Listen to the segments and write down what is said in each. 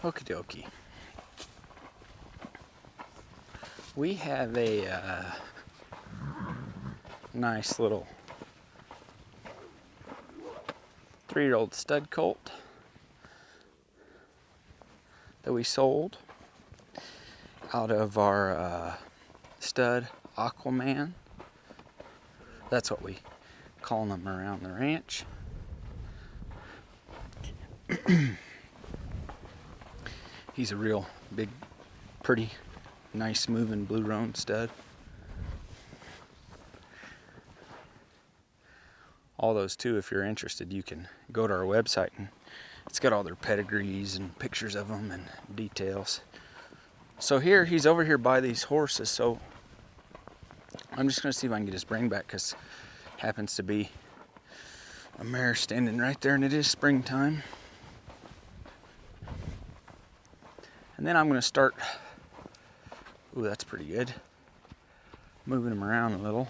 Okie dokie. We have a nice little 3-year-old stud colt that we sold out of our stud Aquaman. That's what we call them around the ranch. He's a real big, pretty, nice moving blue roan stud. All those too, if you're interested, you can go to our website and it's got all their pedigrees and pictures of them and details. So here, he's over here by these horses, so I'm just going to see if I can get his brain back, because happens to be a mare standing right there, and it is springtime. And then I'm going to start, ooh, that's pretty good, moving him around a little.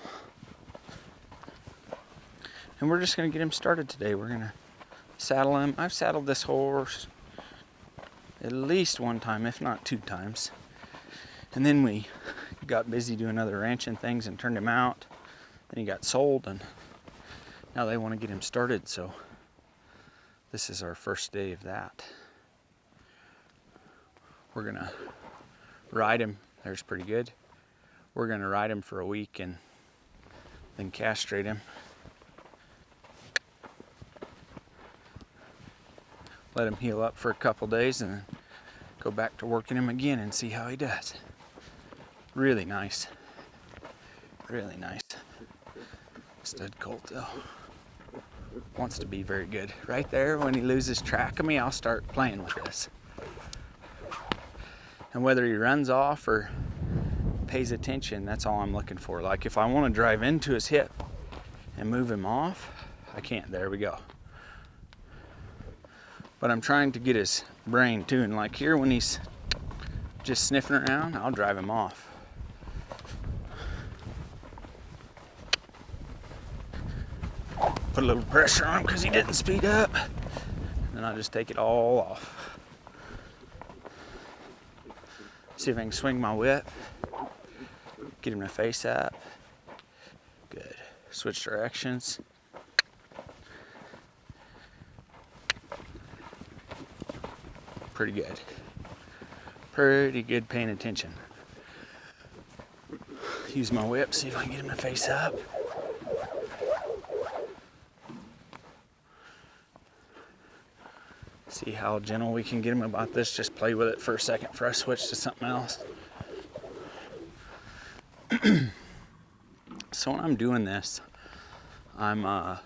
And we're just going to get him started today. We're going to saddle him. I've saddled this horse at least one time, if not 2 times. And then we got busy doing other ranching things and turned him out. Then he got sold, and now they want to get him started. So this is our first day of that. We're going to ride him. There's pretty good. We're going to ride him for a week and then castrate him. Let him heal up for a couple days and then go back to working him again and see how he does. Really nice. Really nice. Stud colt though. Wants to be very good. Right there, when he loses track of me, I'll start playing with this. And whether he runs off or pays attention, that's all I'm looking for. Like if I want to drive into his hip and move him off, I can't. There we go. But I'm trying to get his brain too. And like here, when he's just sniffing around, I'll drive him off. Put a little pressure on him because he didn't speed up. And then I'll just take it all off. See if I can swing my whip. Get him to face up. Good. Switch directions. Pretty good. Pretty good paying attention. Use my whip, see if I can get him to face up. See how gentle we can get him about this. Just play with it for a second before I switch to something else. So when I'm doing this, I'm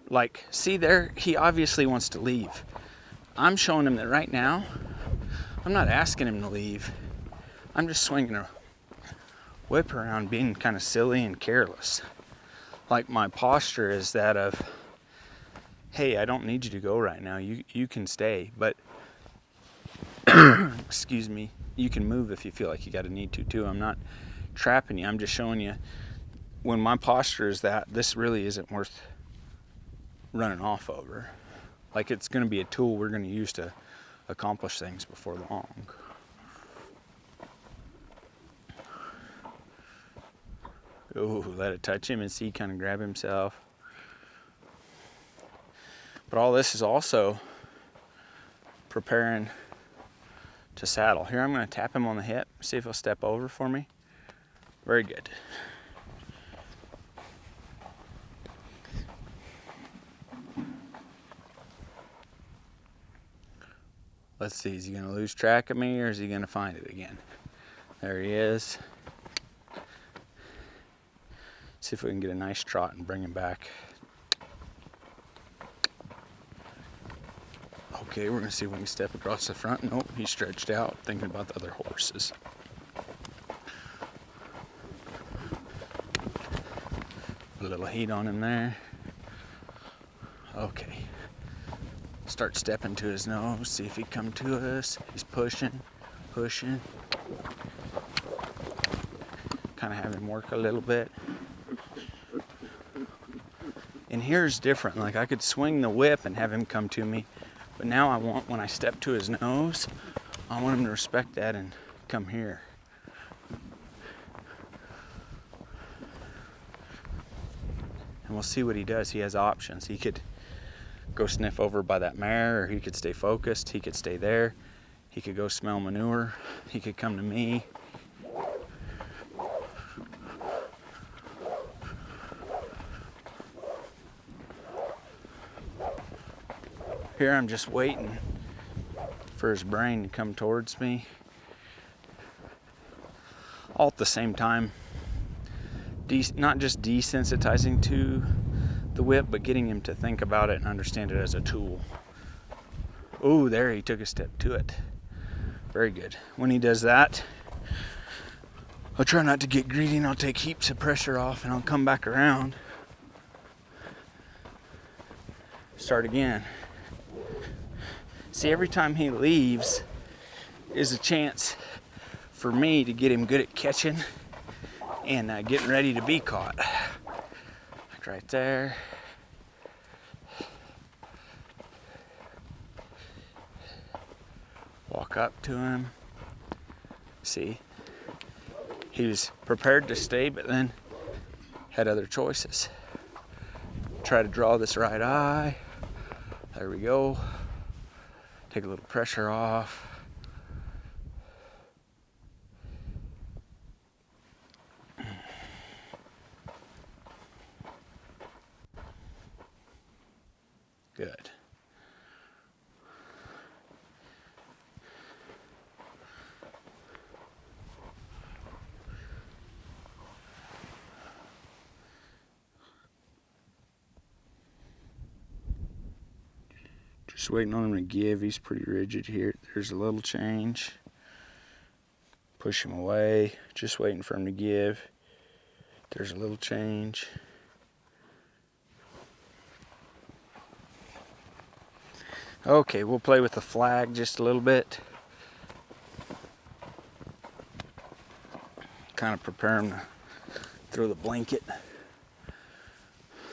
like, see there, he obviously wants to leave. I'm showing him that right now, I'm not asking him to leave. I'm just swinging a whip around, being kind of silly and careless. Like my posture is that of, hey, I don't need you to go right now. You can stay, but excuse me, you can move if you feel like you got to need to too. I'm not trapping you. I'm just showing you when my posture is that this really isn't worth running off over. Like it's going to be a tool we're going to use to accomplish things before long. Oh, let it touch him and see, kind of grab himself. But all this is also preparing to saddle. Here I'm going to tap him on the hip, see if he'll step over for me. Very good. Let's see, is he going to lose track of me or is he going to find it again? There he is. See if we can get a nice trot and bring him back. Okay, we're going to see if we can step across the front. Nope, he's stretched out, thinking about the other horses. Put a little heat on him there. Okay. Start stepping to his nose, see if he come to us. He's pushing. Kind of have him work a little bit. And here's different. Like I could swing the whip and have him come to me, But now I want, when I step to his nose, I want him to respect that and come here. And we'll see what he does. He has options. He could go sniff over by that mare, or he could stay focused. He could stay there. He could go smell manure. He could come to me. Here I'm just waiting for his brain to come towards me. All at the same time, not just desensitizing to the whip, but getting him to think about it and understand it as a tool. Oh, there, he took a step to it. Very good. When he does that, I'll try not to get greedy, and I'll take heaps of pressure off, and I'll come back around. Start again. See, every time he leaves is a chance for me to get him good at catching and getting ready to be caught. Like right there. Walk up to him. See, he was prepared to stay, but then had other choices. Try to draw this right eye. There we go. Take a little pressure off. Good. Just waiting on him to give. He's pretty rigid here. There's a little change. Push him away. Just waiting for him to give. There's a little change. Okay, we'll play with the flag just a little bit. Kind of prepare him to throw the blanket.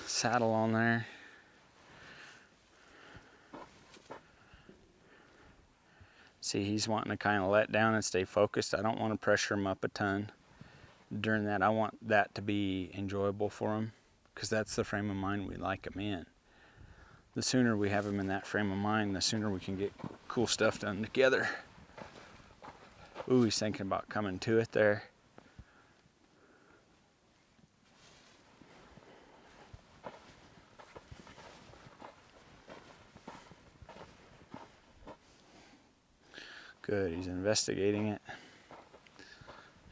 Saddle on there. See, he's wanting to kind of let down and stay focused. I don't want to pressure him up a ton. During that, I want that to be enjoyable for him, because that's the frame of mind we like him in. The sooner we have him in that frame of mind, the sooner we can get cool stuff done together. Ooh, he's thinking about coming to it there. Good, he's investigating it.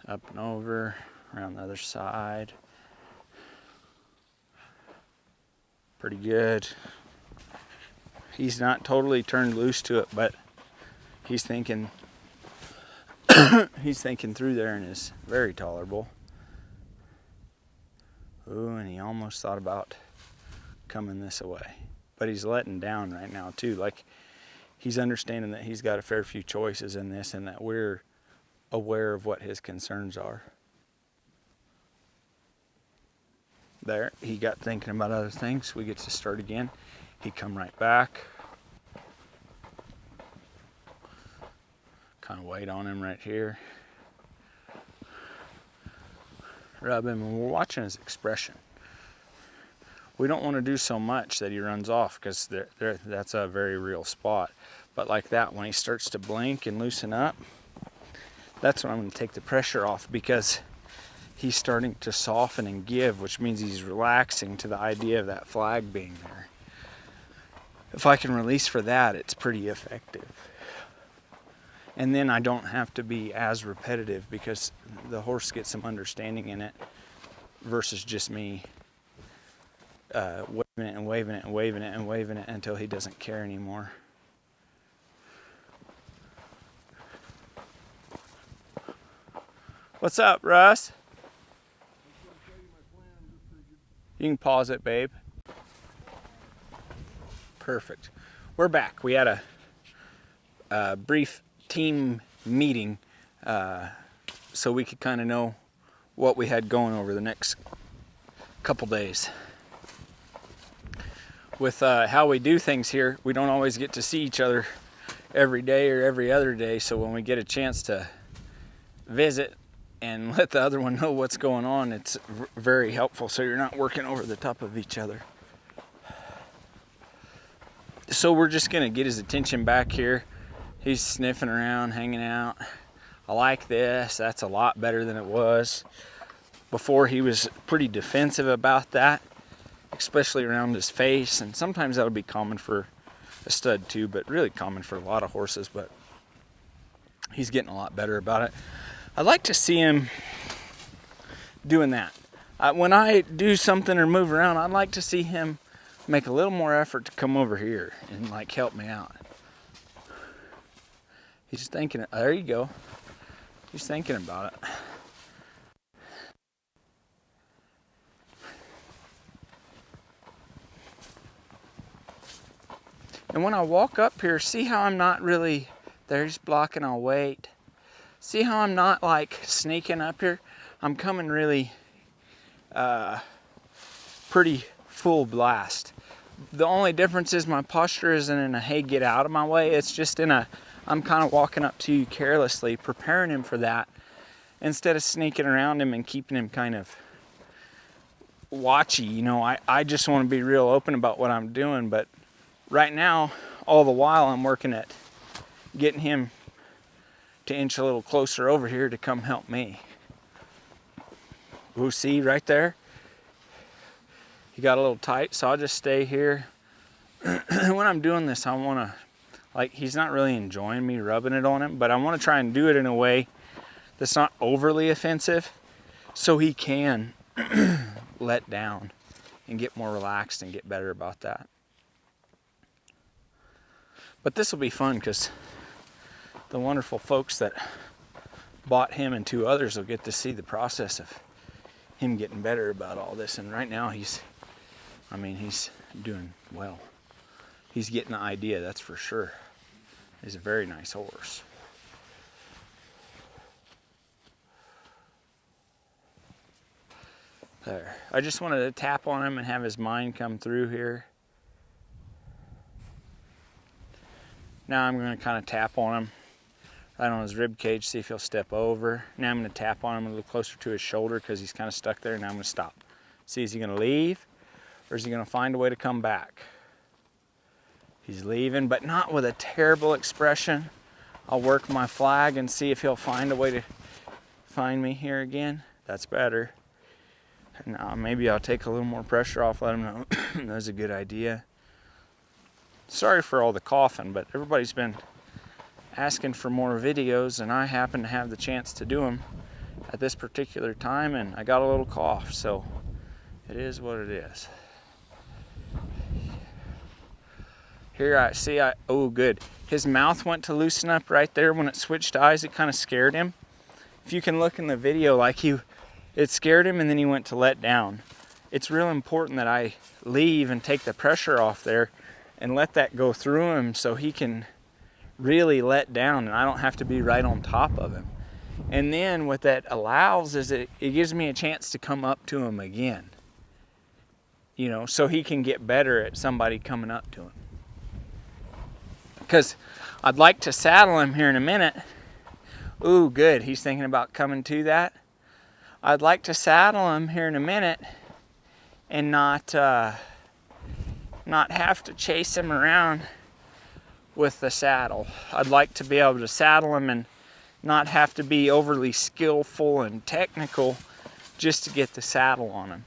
Up and over, around the other side. Pretty good. He's not totally turned loose to it, but he's thinking he's thinking through there and is very tolerable. Ooh, and he almost thought about coming this way. But he's letting down right now too. Like, he's understanding that he's got a fair few choices in this, and that we're aware of what his concerns are. There, he got thinking about other things. We get to start again. He'd come right back. Kind of wait on him right here. Rub him, and we're watching his expression. We don't want to do so much that he runs off, because that's a very real spot. But like that, when he starts to blink and loosen up, that's when I'm going to take the pressure off, because he's starting to soften and give, which means he's relaxing to the idea of that flag being there. If I can release for that, it's pretty effective. And then I don't have to be as repetitive, because the horse gets some understanding in it versus just me waving it and waving it and waving it and waving it until he doesn't care anymore. What's up, Russ? You can pause it, babe. Perfect. We're back. We had a brief team meeting so we could kind of know what we had going over the next couple days. with how we do things here, we don't always get to see each other every day or every other day. So when we get a chance to visit and let the other one know what's going on, it's very helpful, so you're not working over the top of each other. So we're just gonna get his attention back here. He's sniffing around, hanging out. I like this. That's a lot better than it was before. He was pretty defensive about that, especially around his face, and sometimes that'll be common for a stud too, but really common for a lot of horses. But he's getting a lot better about it. I'd like to see him doing that. When I do something or move around, I'd like to see him make a little more effort to come over here and like help me out. He's thinking, there you go. He's thinking about it. And when I walk up here, see how I'm not really, there's blocking, I'll wait. See how I'm not like sneaking up here? I'm coming really pretty full blast. The only difference is my posture isn't in a, hey, get out of my way. It's just in a, I'm kind of walking up to you carelessly, preparing him for that, instead of sneaking around him and keeping him kind of watchy. You know, I just want to be real open about what I'm doing, but right now, all the while, I'm working at getting him to inch a little closer over here to come help me. Ooh, see right there? He got a little tight, so I'll just stay here. When I'm doing this, I want to, like, he's not really enjoying me rubbing it on him, but I want to try and do it in a way that's not overly offensive, so he can let down and get more relaxed and get better about that. But this will be fun because the wonderful folks that bought him and 2 others will get to see the process of him getting better about all this. And right now he's doing well. He's getting the idea, that's for sure. He's a very nice horse. There. I just wanted to tap on him and have his mind come through here. Now I'm going to kind of tap on him right on his rib cage, see if he'll step over. Now I'm going to tap on him a little closer to his shoulder because he's kind of stuck there. Now I'm going to stop. See, is he going to leave or is he going to find a way to come back? He's leaving, but not with a terrible expression. I'll work my flag and see if he'll find a way to find me here again. That's better. Now maybe I'll take a little more pressure off, let him know that's a good idea. Sorry for all the coughing, but everybody's been asking for more videos, and I happen to have the chance to do them at this particular time, and I got a little cough, so it is what it is. Here I see, oh good. His mouth went to loosen up right there when it switched eyes. It kind of scared him. If you can look in the video, like it scared him and then he went to let down. It's real important that I leave and take the pressure off there and let that go through him so he can really let down and I don't have to be right on top of him. And then what that allows is it gives me a chance to come up to him again. You know, so he can get better at somebody coming up to him. Because I'd like to saddle him here in a minute. Ooh, good. He's thinking about coming to that. I'd like to saddle him here in a minute and not have to chase him around with the saddle. I'd like to be able to saddle him and not have to be overly skillful and technical just to get the saddle on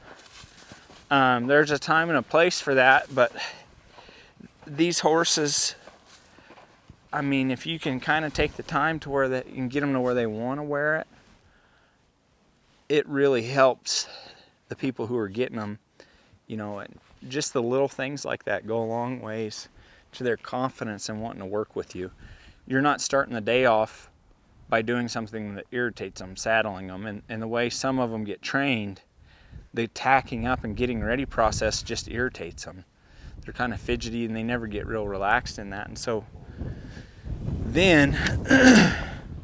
him. There's a time and a place for that, but these horses, I mean, if you can kind of take the time to where you can get them to where they want to wear it, it really helps the people who are getting them, you know, and just the little things like that go a long ways to their confidence and wanting to work with you. You're not starting the day off by doing something that irritates them, saddling them, and the way some of them get trained, the tacking up and getting ready process just irritates them. They're kind of fidgety and they never get real relaxed in that. And so then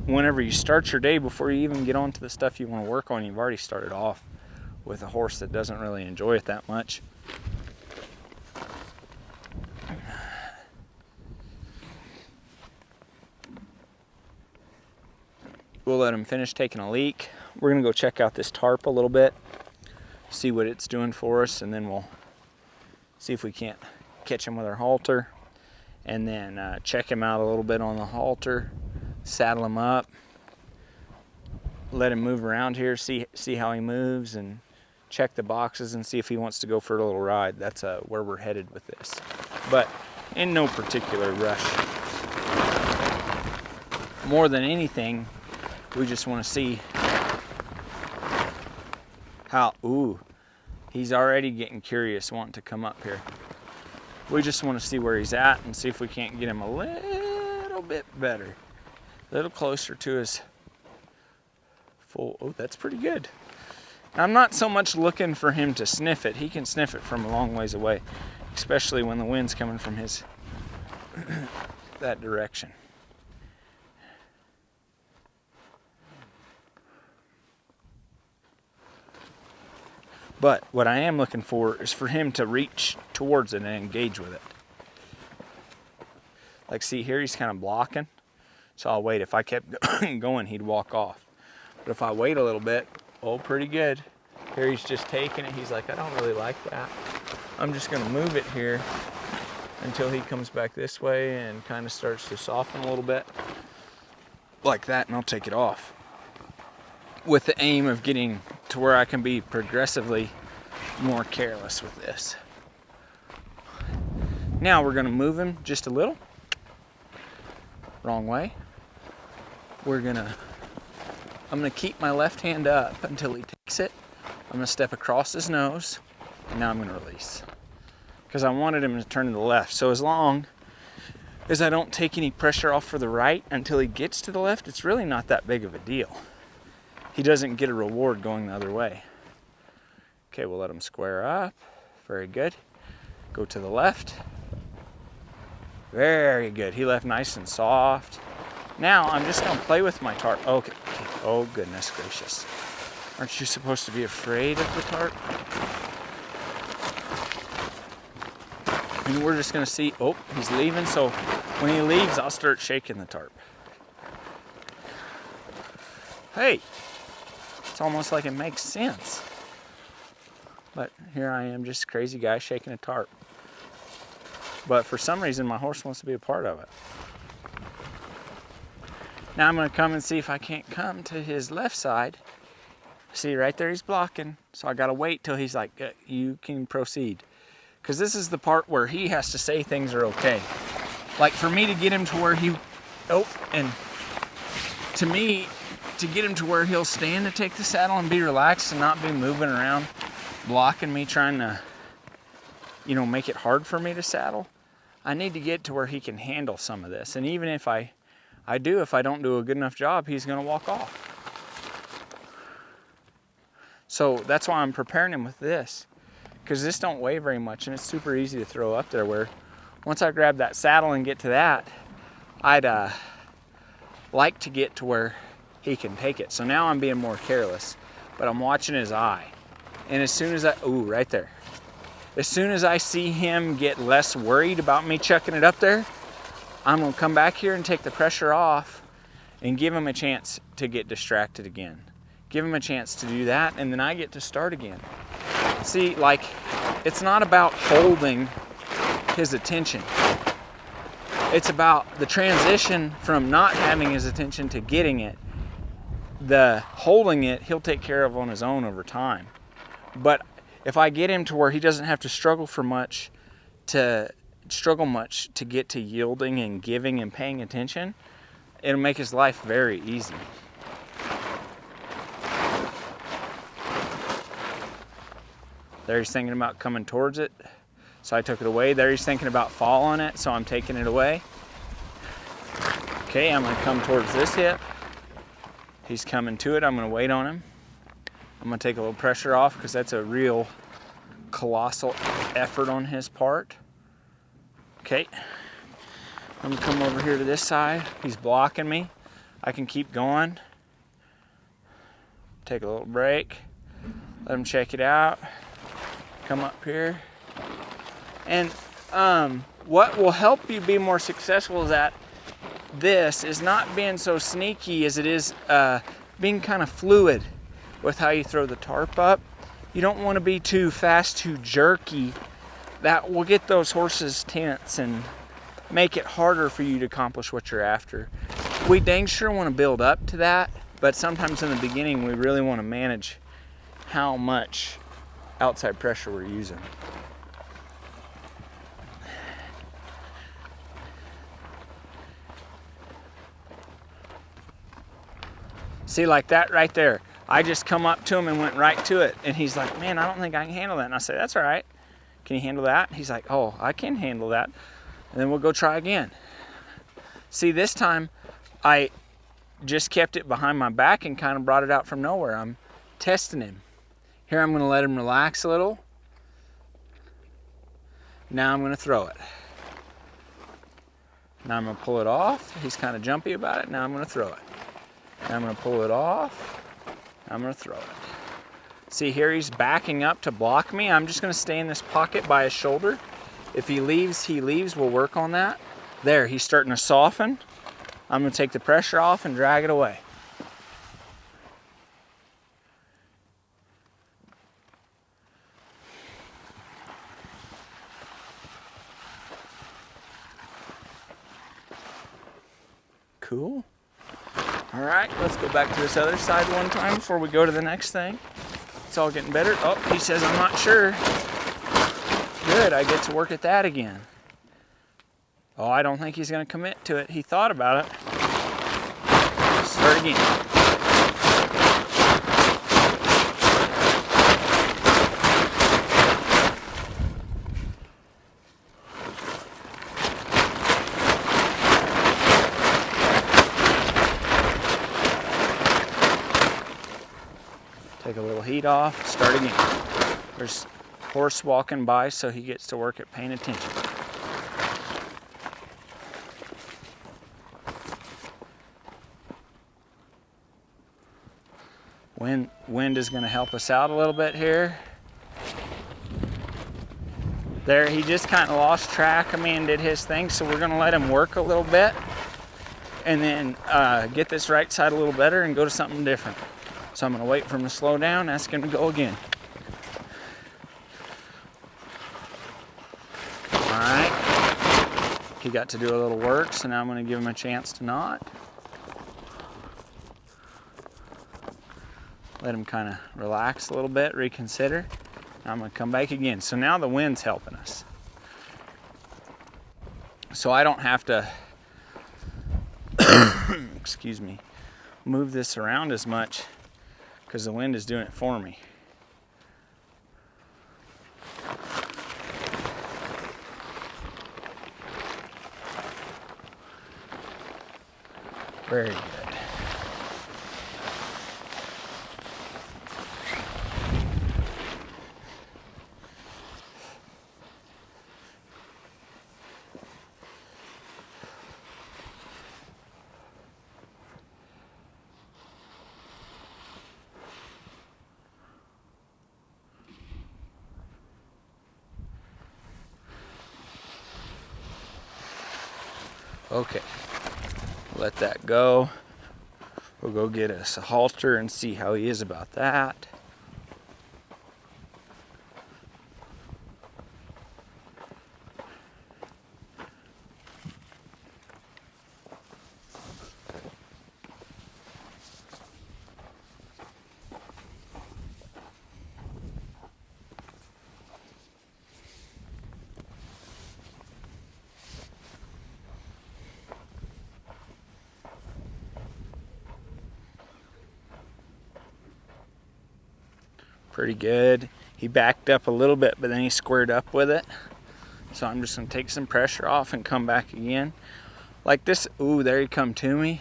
whenever you start your day, before you even get on to the stuff you want to work on, you've already started off with a horse that doesn't really enjoy it that much. we'll let him finish taking a leak. We're gonna go check out this tarp a little bit, see what it's doing for us, and then we'll see if we can't catch him with our halter, and then check him out a little bit on the halter, saddle him up, let him move around here, see how he moves, and check the boxes and see if he wants to go for a little ride. That's where we're headed with this, but in no particular rush. More than anything, we just want to see how, ooh, he's already getting curious, wanting to come up here. We just want to see where he's at and see if we can't get him a little bit better, a little closer to his full. Oh, that's pretty good. I'm not so much looking for him to sniff it. He can sniff it from a long ways away, especially when the wind's coming from his that direction. But what I am looking for is for him to reach towards it and engage with it. Like, see here, he's kind of blocking. So I'll wait. If I kept going, he'd walk off. But if I wait a little bit, oh, pretty good. Here he's just taking it. He's like, I don't really like that. I'm just going to move it here until he comes back this way and kind of starts to soften a little bit. Like that, and I'll take it off. With the aim of getting to where I can be progressively more careless with this. Now we're going to move him just a little. Wrong way. I'm going to keep my left hand up until he takes it. I'm going to step across his nose, and now I'm going to release. Because I wanted him to turn to the left. So as long as I don't take any pressure off for the right until he gets to the left, it's really not that big of a deal. He doesn't get a reward going the other way. Okay, we'll let him square up. Very good. Go to the left. Very good. He left nice and soft. Now I'm just going to play with my tarp. Okay. Oh, goodness gracious. Aren't you supposed to be afraid of the tarp? And we're just going to see. Oh, he's leaving. So when he leaves, I'll start shaking the tarp. Hey. It's almost like it makes sense. But here I am, just a crazy guy shaking a tarp. But for some reason, my horse wants to be a part of it. Now I'm going to come and see if I can't come to his left side. See, right there he's blocking. So I got to wait till he's like, you can proceed. Because this is the part where he has to say things are okay. Like for me to get him to where he, and to me, to get him to where he'll stand to take the saddle and be relaxed and not be moving around, blocking me, trying to, make it hard for me to saddle. I need to get to where he can handle some of this. And even if I don't do a good enough job, he's going to walk off. So that's why I'm preparing him with this, because this don't weigh very much and it's super easy to throw up there, where once I grab that saddle and get to that, I'd like to get to where he can take it. So now I'm being more careless, but I'm watching his eye. And as soon as right there. As soon as I see him get less worried about me chucking it up there, I'm gonna come back here and take the pressure off and give him a chance to get distracted again. Give him a chance to do that, and then I get to start again. See, like, it's not about holding his attention. It's about the transition from not having his attention to getting it. The holding it, he'll take care of on his own over time. But if I get him to where he doesn't have to struggle much to get to yielding and giving and paying attention, it'll make his life very easy. There he's thinking about coming towards it, so I took it away. There he's thinking about following it, so I'm taking it away. Okay, I'm going to come towards this hip. He's coming to it. I'm going to wait on him. I'm going to take a little pressure off because that's a real colossal effort on his part. Okay. I'm going to come over here to this side. He's blocking me. I can keep going. Take a little break. Let him check it out. Come up here. And what will help you be more successful is that this is not being so sneaky as it is being kind of fluid with how you throw the tarp up. You don't want to be too fast, too jerky. That will get those horses tense and make it harder for you to accomplish what you're after. We dang sure want to build up to that, but sometimes in the beginning we really want to manage how much outside pressure we're using. See, like that right there. I just come up to him and went right to it. And he's like, man, I don't think I can handle that. And I say, that's all right. Can you handle that? He's like, oh, I can handle that. And then we'll go try again. See, this time I just kept it behind my back and kind of brought it out from nowhere. I'm testing him. Here I'm going to let him relax a little. Now I'm going to throw it. Now I'm going to pull it off. He's kind of jumpy about it. Now I'm going to throw it. Now I'm going to pull it off. I'm going to throw it. See, here he's backing up to block me. I'm just going to stay in this pocket by his shoulder. If he leaves, he leaves. We'll work on that. There, he's starting to soften. I'm going to take the pressure off and drag it away. Cool. All right, let's go back to this other side one time before we go to the next thing. It's all getting better. Oh, he says, I'm not sure. Good, I get to work at that again. Oh, I don't think he's gonna commit to it. He thought about it. Start again. Take a little heat off, start again. There's a horse walking by, so he gets to work at paying attention. Wind is gonna help us out a little bit here. There, he just kind of lost track of me and did his thing, so we're gonna let him work a little bit and then get this right side a little better and go to something different. So I'm going to wait for him to slow down, ask him to go again. Alright. He got to do a little work, so now I'm going to give him a chance to not. Let him kind of relax a little bit, reconsider. I'm going to come back again. So now the wind's helping us. So I don't have to, excuse me, move this around as much, because the wind is doing it for me. Very good. Okay, let that go. We'll go get us a halter and see how he is about that. Pretty good. He backed up a little bit, but then he squared up with it. So I'm just gonna take some pressure off and come back again. Like this, ooh, there he come to me.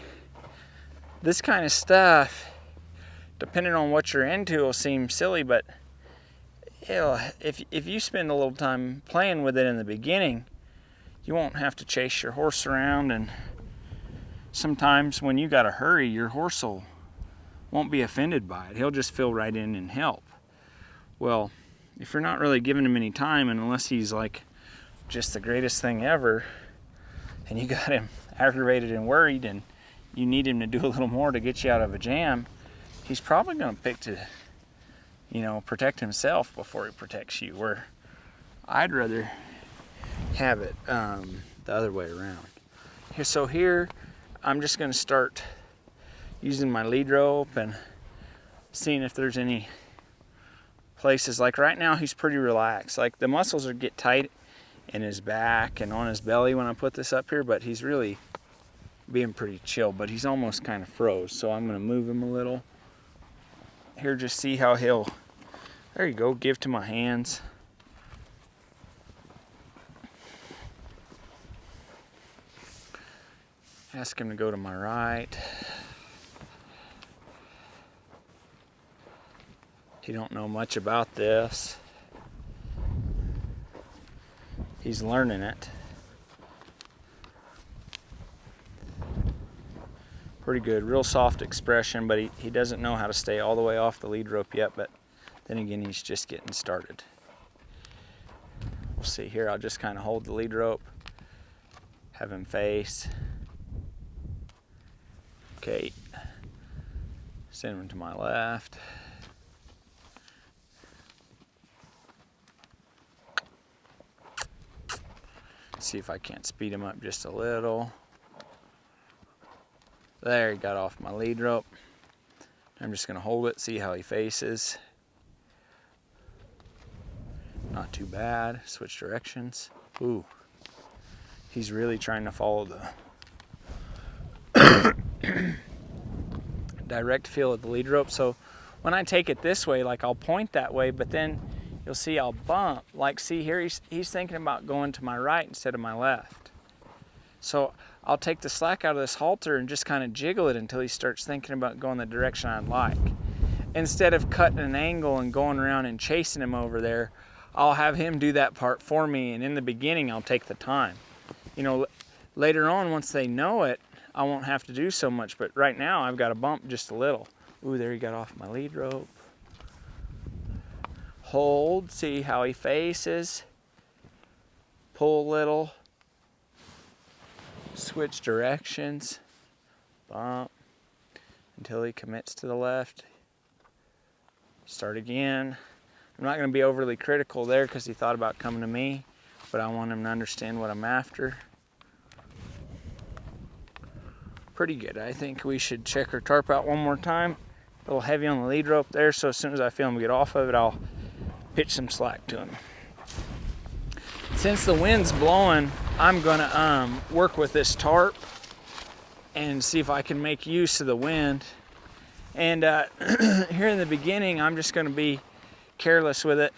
This kind of stuff, depending on what you're into, will seem silly, but if you spend a little time playing with it in the beginning, you won't have to chase your horse around, and sometimes when you gotta hurry, your horse won't be offended by it. He'll just fill right in and help. Well, if you're not really giving him any time, and unless he's like just the greatest thing ever, and you got him aggravated and worried, and you need him to do a little more to get you out of a jam, he's probably going to pick to, you know, protect himself before he protects you, where I'd rather have it the other way around. So here, I'm just going to start using my lead rope and seeing if there's any places. Like right now, he's pretty relaxed. Like the muscles get tight in his back and on his belly when I put this up here, but he's really being pretty chill, but he's almost kind of froze. So I'm going to move him a little. Here, just see how he'll, there you go, give to my hands. Ask him to go to my right. He don't know much about this. He's learning it. Pretty good, real soft expression, but he doesn't know how to stay all the way off the lead rope yet, but then again, he's just getting started. We'll see here, I'll just kind of hold the lead rope, have him face. Okay, send him to my left. See if I can't speed him up just a little. There, he got off my lead rope. I'm just gonna hold it, see how he faces. Not too bad. Switch directions. Ooh, he's really trying to follow the direct feel of the lead rope. So when I take it this way, like I'll point that way, but then you'll see I'll bump. Like see here, he's thinking about going to my right instead of my left. So I'll take the slack out of this halter and just kind of jiggle it until he starts thinking about going the direction I'd like. Instead of cutting an angle and going around and chasing him over there, I'll have him do that part for me, and in the beginning I'll take the time. You know, later on, once they know it, I won't have to do so much, but right now I've got to bump just a little. Ooh, there he got off my lead rope. Hold, see how he faces. Pull a little. Switch directions. Bump until he commits to the left. Start again. I'm not going to be overly critical there because he thought about coming to me, but I want him to understand what I'm after. Pretty good. I think we should check our tarp out one more time. A little heavy on the lead rope there, so as soon as I feel him get off of it, I'll pitch some slack to him. Since the wind's blowing, I'm gonna work with this tarp and see if I can make use of the wind. And here in the beginning, I'm just gonna be careless with it,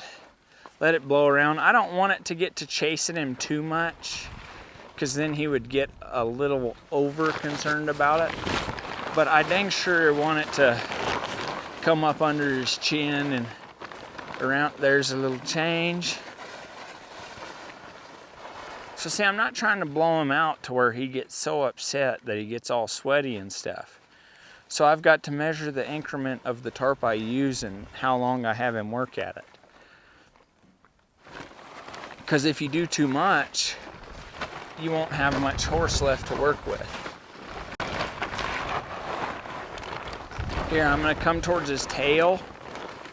let it blow around. I don't want it to get to chasing him too much, because then he would get a little over concerned about it. But I dang sure want it to come up under his chin and around. There's a little change. So see, I'm not trying to blow him out to where he gets so upset that he gets all sweaty and stuff. So I've got to measure the increment of the tarp I use and how long I have him work at it. Because if you do too much, you won't have much horse left to work with. Here, I'm going to come towards his tail,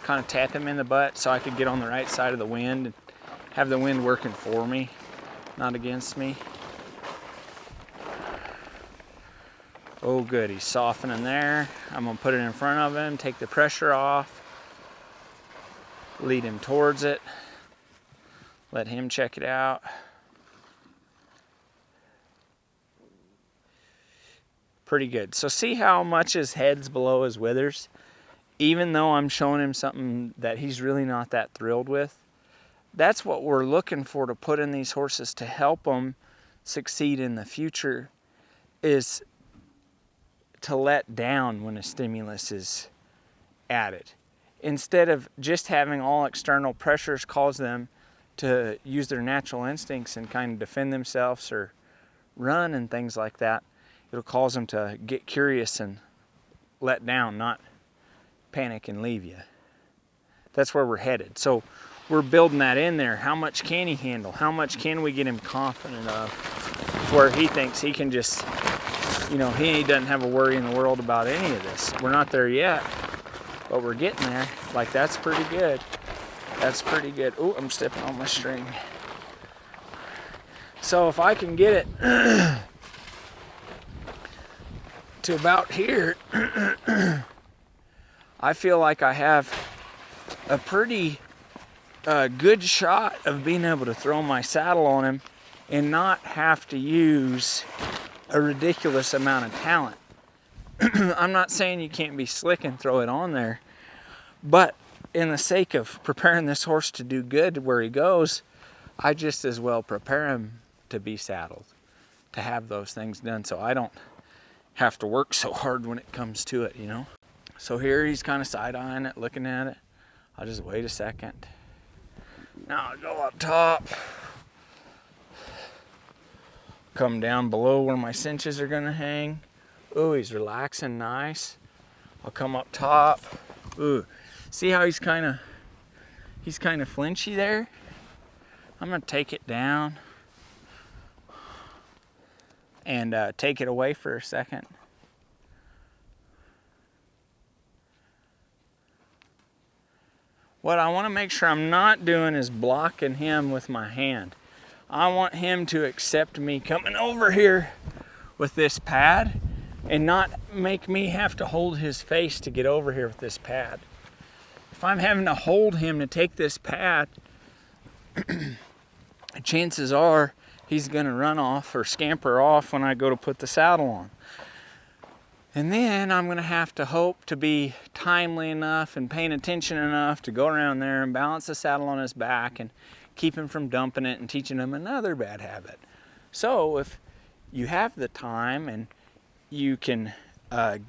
kind of tap him in the butt so I could get on the right side of the wind and have the wind working for me, not against me. Oh good, he's softening there. I'm going to put it in front of him, take the pressure off, lead him towards it, let him check it out. Pretty good. So see how much his head's below his withers? Even though I'm showing him something that he's really not that thrilled with. That's what we're looking for to put in these horses to help them succeed in the future, is to let down when a stimulus is added. Instead of just having all external pressures cause them to use their natural instincts and kind of defend themselves or run and things like that, it'll cause them to get curious and let down, not panic and leave you. That's where we're headed. So we're building that in there. How much can he handle? How much can we get him confident of? where he thinks he can just, you know, he doesn't have a worry in the world about any of this. We're not there yet, but we're getting there. Like, that's pretty good. That's pretty good. Oh, I'm stepping on my string. So if I can get it to about here, I feel like I have a pretty good shot of being able to throw my saddle on him and not have to use a ridiculous amount of talent. I'm not saying you can't be slick and throw it on there, but in the sake of preparing this horse to do good where he goes, I just as well prepare him to be saddled, to have those things done, so I don't have to work so hard when it comes to it, you know. So here he's kind of side-eyeing it, looking at it. I'll just wait a second. Now I'll go up top, come down below where my cinches are gonna hang. Ooh, he's relaxing nice. I'll come up top. Ooh, see how he's kind of flinchy there? I'm gonna take it down and take it away for a second. What I want to make sure I'm not doing is blocking him with my hand. I want him to accept me coming over here with this pad and not make me have to hold his face to get over here with this pad. If I'm having to hold him to take this pad, chances are he's going to run off or scamper off when I go to put the saddle on. And then I'm going to have to hope to be timely enough and paying attention enough to go around there and balance the saddle on his back and keep him from dumping it and teaching him another bad habit. So if you have the time and you can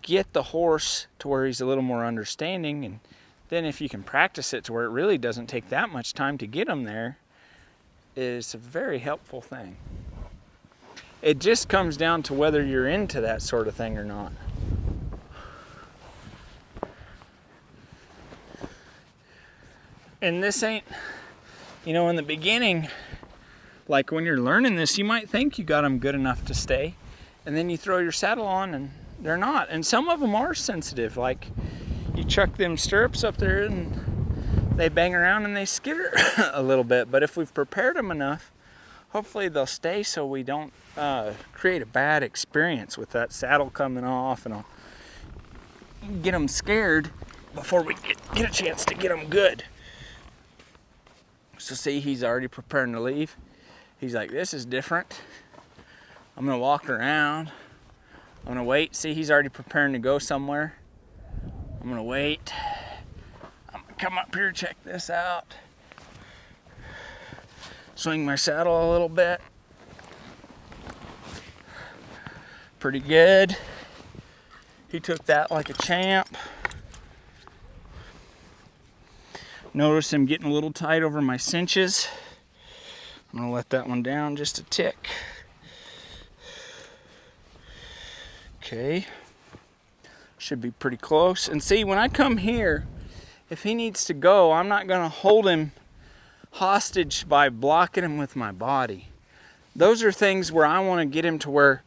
get the horse to where he's a little more understanding, and then if you can practice it to where it really doesn't take that much time to get him there, is a very helpful thing. It just comes down to whether you're into that sort of thing or not. And this ain't, you know, in the beginning, like when you're learning this, you might think you got them good enough to stay, and then you throw your saddle on and they're not. And some of them are sensitive, like you chuck them stirrups up there and they bang around and they skitter a little bit. But if we've prepared them enough, hopefully they'll stay so we don't create a bad experience with that saddle coming off, and I'll get them scared before we get a chance to get them good. So see, he's already preparing to leave. He's like, this is different. I'm gonna walk around. I'm gonna wait. See, he's already preparing to go somewhere. I'm gonna wait. I'm gonna come up here, check this out. Swing my saddle a little bit. Pretty good. He took that like a champ. Notice him getting a little tight over my cinches. I'm gonna let that one down just a tick. Okay. Should be pretty close. And see, when I come here, if he needs to go, I'm not gonna hold him hostage by blocking him with my body. Those are things where I want to get him to where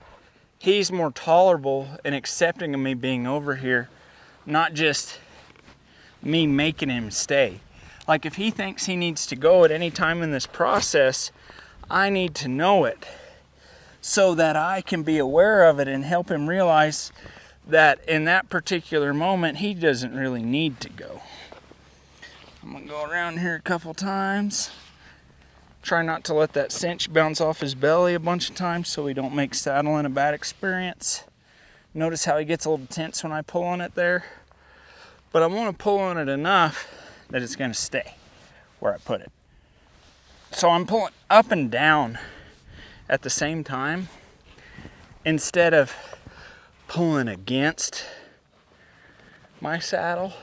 he's more tolerable and accepting of me being over here, not just me making him stay. Like if he thinks he needs to go at any time in this process, I need to know it so that I can be aware of it and help him realize that in that particular moment he doesn't really need to go. I'm gonna go around here a couple times. Try not to let that cinch bounce off his belly a bunch of times so we don't make saddling a bad experience. Notice how he gets a little tense when I pull on it there. But I want to pull on it enough that it's going to stay where I put it. So I'm pulling up and down at the same time instead of pulling against my saddle.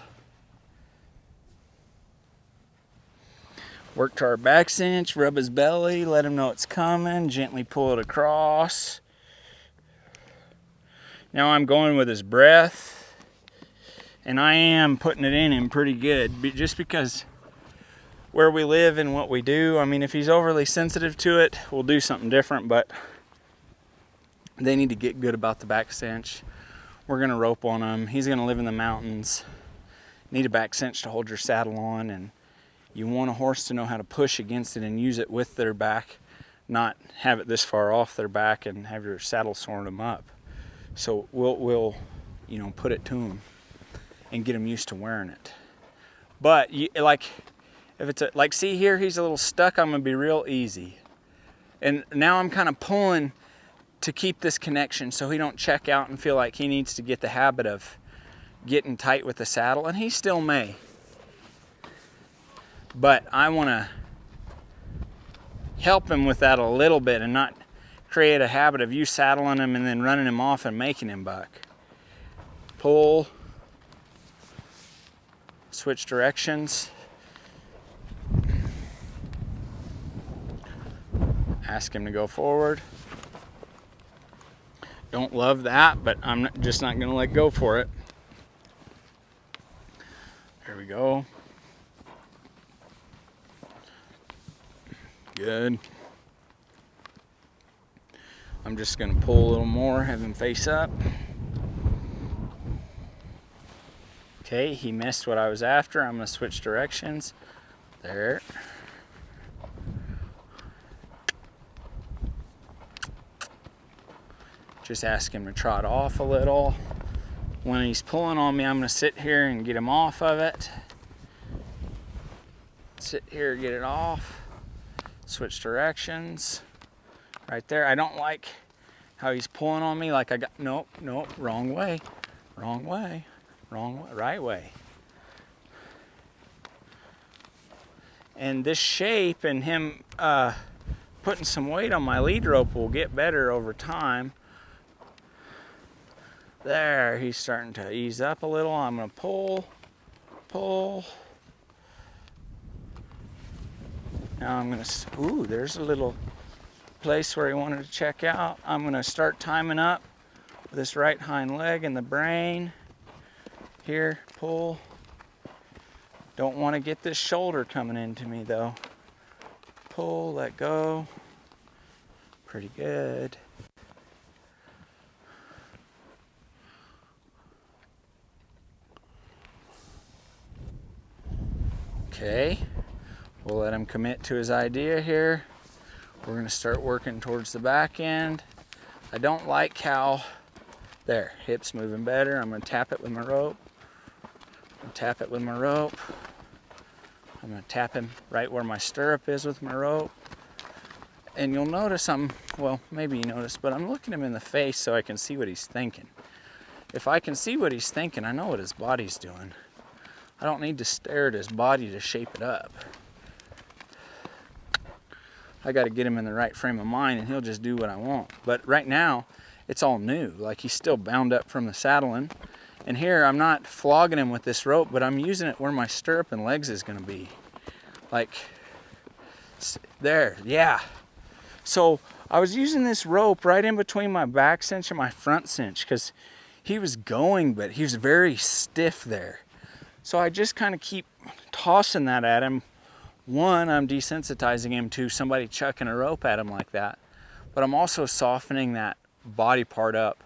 Work to our back cinch, rub his belly, let him know it's coming, gently pull it across. Now I'm going with his breath. And I am putting it in him pretty good, just because where we live and what we do. I mean, if he's overly sensitive to it, we'll do something different, but They need to get good about the back cinch. We're gonna rope on them. He's gonna live in the mountains. Need a back cinch to hold your saddle on, and you want a horse to know how to push against it and use it with their back, not have it this far off their back and have your saddle soaring them up. So we'll you know, put it to them and get them used to wearing it. But like, if it's like, see here, he's a little stuck. I'm gonna be real easy. And now I'm kind of pulling to keep this connection so he don't check out and feel like he needs to get the habit of getting tight with the saddle, and he still may. But I want to help him with that a little bit and not create a habit of you saddling him and then running him off and making him buck. Pull, switch directions, ask him to go forward. Don't love that, but I'm just not going to let go for it. There we go. Good. I'm just going to pull a little more, have him face up. Okay, he missed what I was after. I'm going to switch directions. There. Just ask him to trot off a little. When he's pulling on me, I'm going to sit here and get him off of it. Sit here, get it off. Switch directions. Right there. I don't like how he's pulling on me like I got, nope, wrong way. Wrong way. Wrong way. Right way. And this shape and him putting some weight on my lead rope will get better over time. There, he's starting to ease up a little. I'm going to pull. Now I'm going to, ooh, there's a little place where he wanted to check out. I'm going to start timing up with this right hind leg and the brain. Here, pull. Don't want to get this shoulder coming into me though. Pull, let go. Pretty good. Okay, we'll let him commit to his idea here. We're going to start working towards the back end. I don't like how, there, hips moving better. I'm going to tap it with my rope. I'm going to tap him right where my stirrup is with my rope. And you'll notice well, maybe you notice, but I'm looking him in the face so I can see what he's thinking. If I can see what he's thinking, I know what his body's doing. I don't need to stare at his body to shape it up. I got to get him in the right frame of mind and he'll just do what I want. But right now, it's all new. Like, he's still bound up from the saddling. And here, I'm not flogging him with this rope, but I'm using it where my stirrup and legs is going to be. Like, there, yeah. So I was using this rope right in between my back cinch and my front cinch because he was going, but he was very stiff there. So I just kind of keep tossing that at him. One, I'm desensitizing him to somebody chucking a rope at him like that. But I'm also softening that body part up,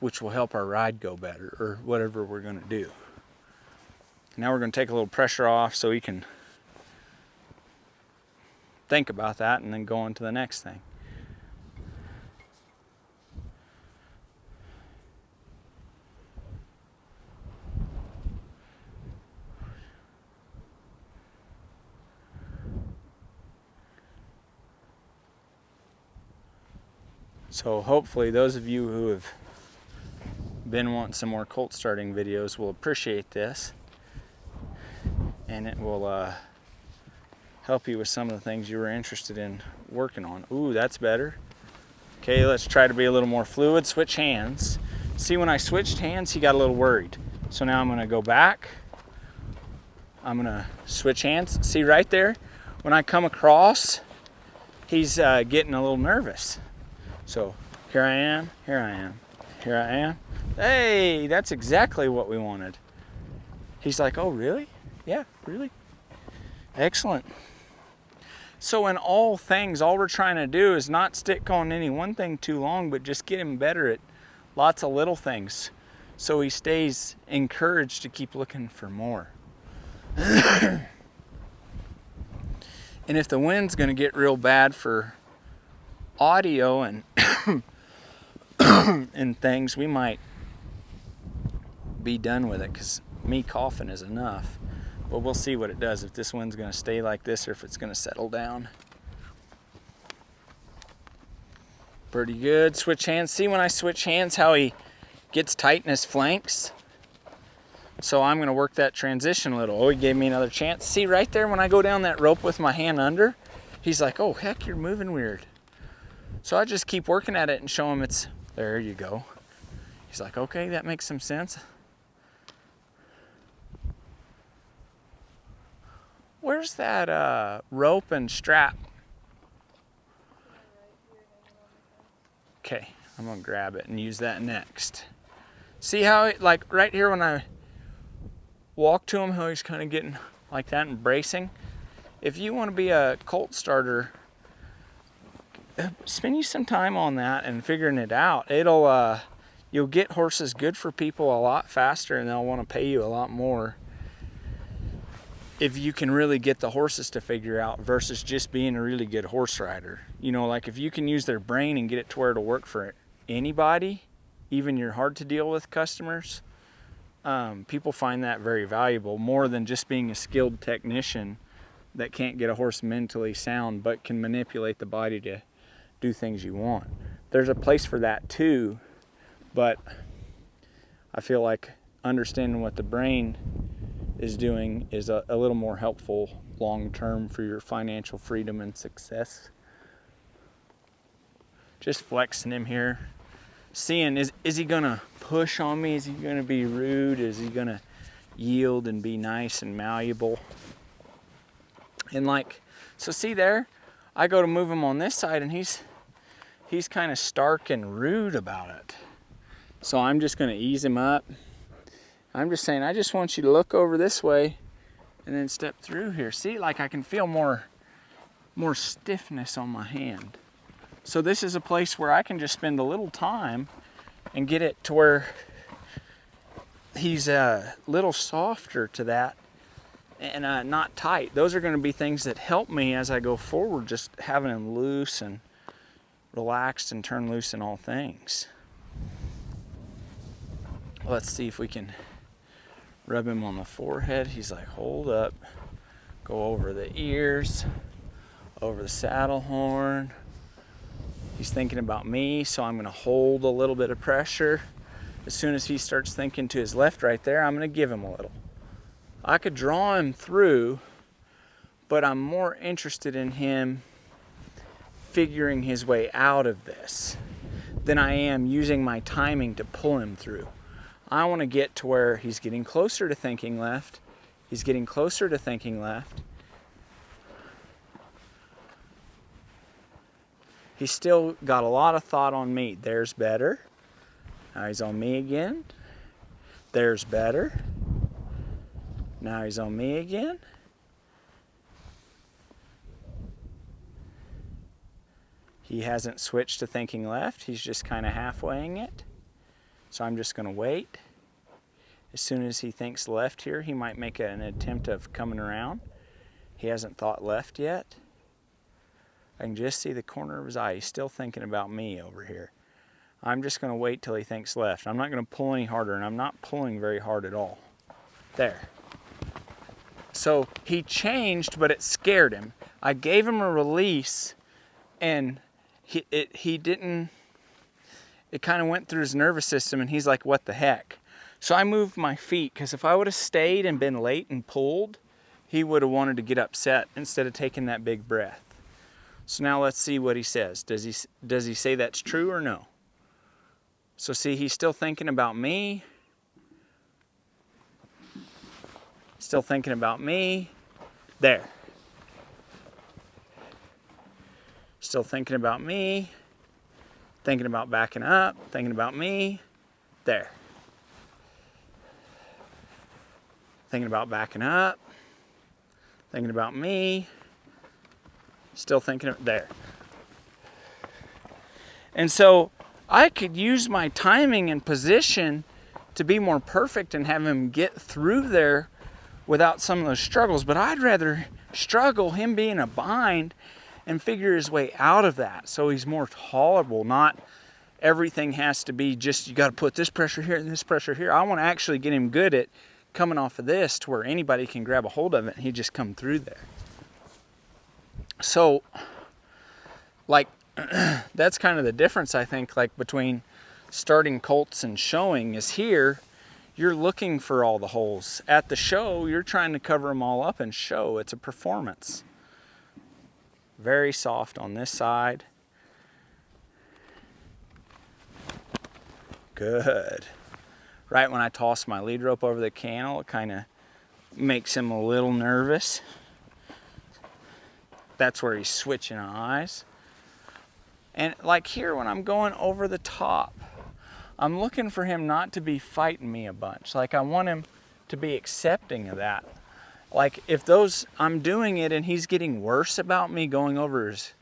which will help our ride go better, or whatever we're going to do. Now we're going to take a little pressure off so he can think about that and then go on to the next thing. So hopefully those of you who have been wanting some more colt starting videos will appreciate this, and it will help you with some of the things you were interested in working on. Ooh, that's better. Okay, let's try to be a little more fluid. Switch hands. See, when I switched hands, he got a little worried. So now I'm going to go back. I'm going to switch hands. See right there, when I come across, he's getting a little nervous. So here I am, here I am, here I am. Hey, that's exactly what we wanted. He's like, oh, really? Yeah, really? Excellent. So in all things, all we're trying to do is not stick on any one thing too long, but just get him better at lots of little things, so he stays encouraged to keep looking for more. And if the wind's going to get real bad for audio and and things, we might be done with it, because me coughing is enough. But we'll see what it does, if this wind's going to stay like this or if it's going to settle down. Pretty good. Switch hands. See when I switch hands how he gets tight in his flanks? So I'm going to work that transition a little. Oh, he gave me another chance. See right there when I go down that rope with my hand under? He's like, oh, heck, you're moving weird. So I just keep working at it and show him it's, there you go. He's like, okay, that makes some sense. Where's that rope and strap? Okay, I'm gonna grab it and use that next. See how it, like right here when I walk to him, how he's kind of getting like that and bracing? If you want to be a colt starter, spend you some time on that and figuring it out. It'll you'll get horses good for people a lot faster, and they'll want to pay you a lot more if you can really get the horses to figure out, versus just being a really good horse rider. You know, like if you can use their brain and get it to where it'll work for anybody, even your hard to deal with customers, people find that very valuable, more than just being a skilled technician that can't get a horse mentally sound but can manipulate the body to do things you want. There's a place for that too, but I feel like understanding what the brain is doing is a little more helpful long term for your financial freedom and success. Just flexing him here, seeing is he gonna push on me? Is he gonna be rude? Is he gonna yield and be nice and malleable? And like, so see there, I go to move him on this side and he's kind of stark and rude about it. So I'm just gonna ease him up. I'm just saying, I just want you to look over this way and then step through here. See, like I can feel more stiffness on my hand. So this is a place where I can just spend a little time and get it to where he's a little softer to that and not tight. Those are going to be things that help me as I go forward, just having him loose and relaxed and turn loose in all things. Let's see if we can rub him on the forehead. He's like, hold up. Go over the ears, over the saddle horn. He's thinking about me, so I'm going to hold a little bit of pressure. As soon as he starts thinking to his left right there, I'm going to give him a little. I could draw him through, but I'm more interested in him figuring his way out of this than I am using my timing to pull him through. I want to get to where he's getting closer to thinking left. He's getting closer to thinking left. He's still got a lot of thought on me. There's better. Now he's on me again. There's better. Now he's on me again. He hasn't switched to thinking left. He's just kind of halfwaying it. So I'm just going to wait. As soon as he thinks left here, he might make an attempt of coming around. He hasn't thought left yet. I can just see the corner of his eye. He's still thinking about me over here. I'm just going to wait till he thinks left. I'm not going to pull any harder, and I'm not pulling very hard at all. There. So he changed, but it scared him. I gave him a release, and he didn't. It kind of went through his nervous system, and he's like, what the heck? So I moved my feet, because if I would have stayed and been late and pulled, he would have wanted to get upset instead of taking that big breath. So now let's see what he says. Does he say that's true or no? So see, he's still thinking about me. Still thinking about me. There. Still thinking about me. Thinking about backing up. Thinking about me. There. Thinking about backing up. Thinking about me. Still thinking of there. And so I could use my timing and position to be more perfect and have him get through there without some of those struggles. But I'd rather struggle, him being a bind, and figure his way out of that so he's more tolerable. Not everything has to be just, you got to put this pressure here and this pressure here. I want to actually get him good at coming off of this to where anybody can grab a hold of it and he just come through there. So, like, that's kind of the difference, I think, like between starting colts and showing is here, you're looking for all the holes. At the show, you're trying to cover them all up and show. It's a performance. Very soft on this side. Good. Right when I toss my lead rope over the cantle, it kind of makes him a little nervous. That's where he's switching eyes. And like here, when I'm going over the top, I'm looking for him not to be fighting me a bunch. Like I want him to be accepting of that. Like if I'm doing it and he's getting worse about me going over his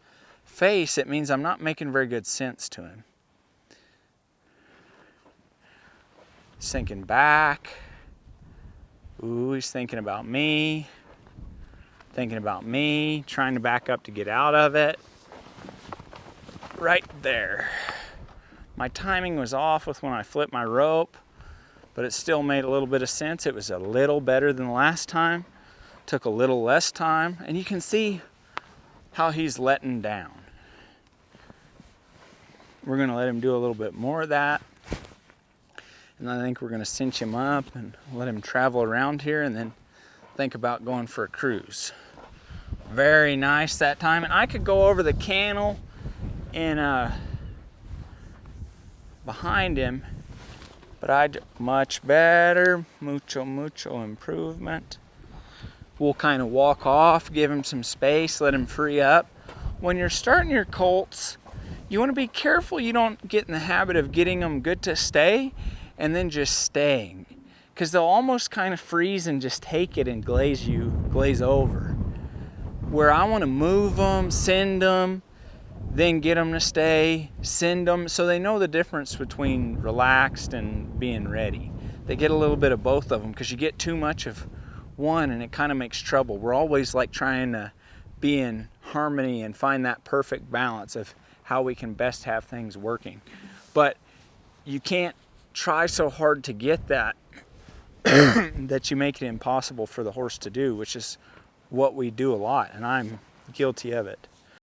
face, it means I'm not making very good sense to him. Sinking back. Ooh, he's thinking about me. Thinking about me, trying to back up to get out of it. Right there. My timing was off with when I flipped my rope, but it still made a little bit of sense. It was a little better than the last time. Took a little less time, and you can see how he's letting down. We're gonna let him do a little bit more of that. And I think we're gonna cinch him up and let him travel around here and then think about going for a cruise. Very nice that time. And I could go over the cantle and behind him, but much better, mucho improvement. We'll kind of walk off, give him some space, let him free up. When you're starting your colts, you want to be careful you don't get in the habit of getting them good to stay and then just staying, because they'll almost kind of freeze and just take it and glaze over. Where I want to move them, send them, then get them to stay, send them, so they know the difference between relaxed and being ready. They get a little bit of both of them, because you get too much of one and it kind of makes trouble. We're always like trying to be in harmony and find that perfect balance of how we can best have things working. But you can't try so hard to get that that you make it impossible for the horse to do, which is what we do a lot, and I'm guilty of it.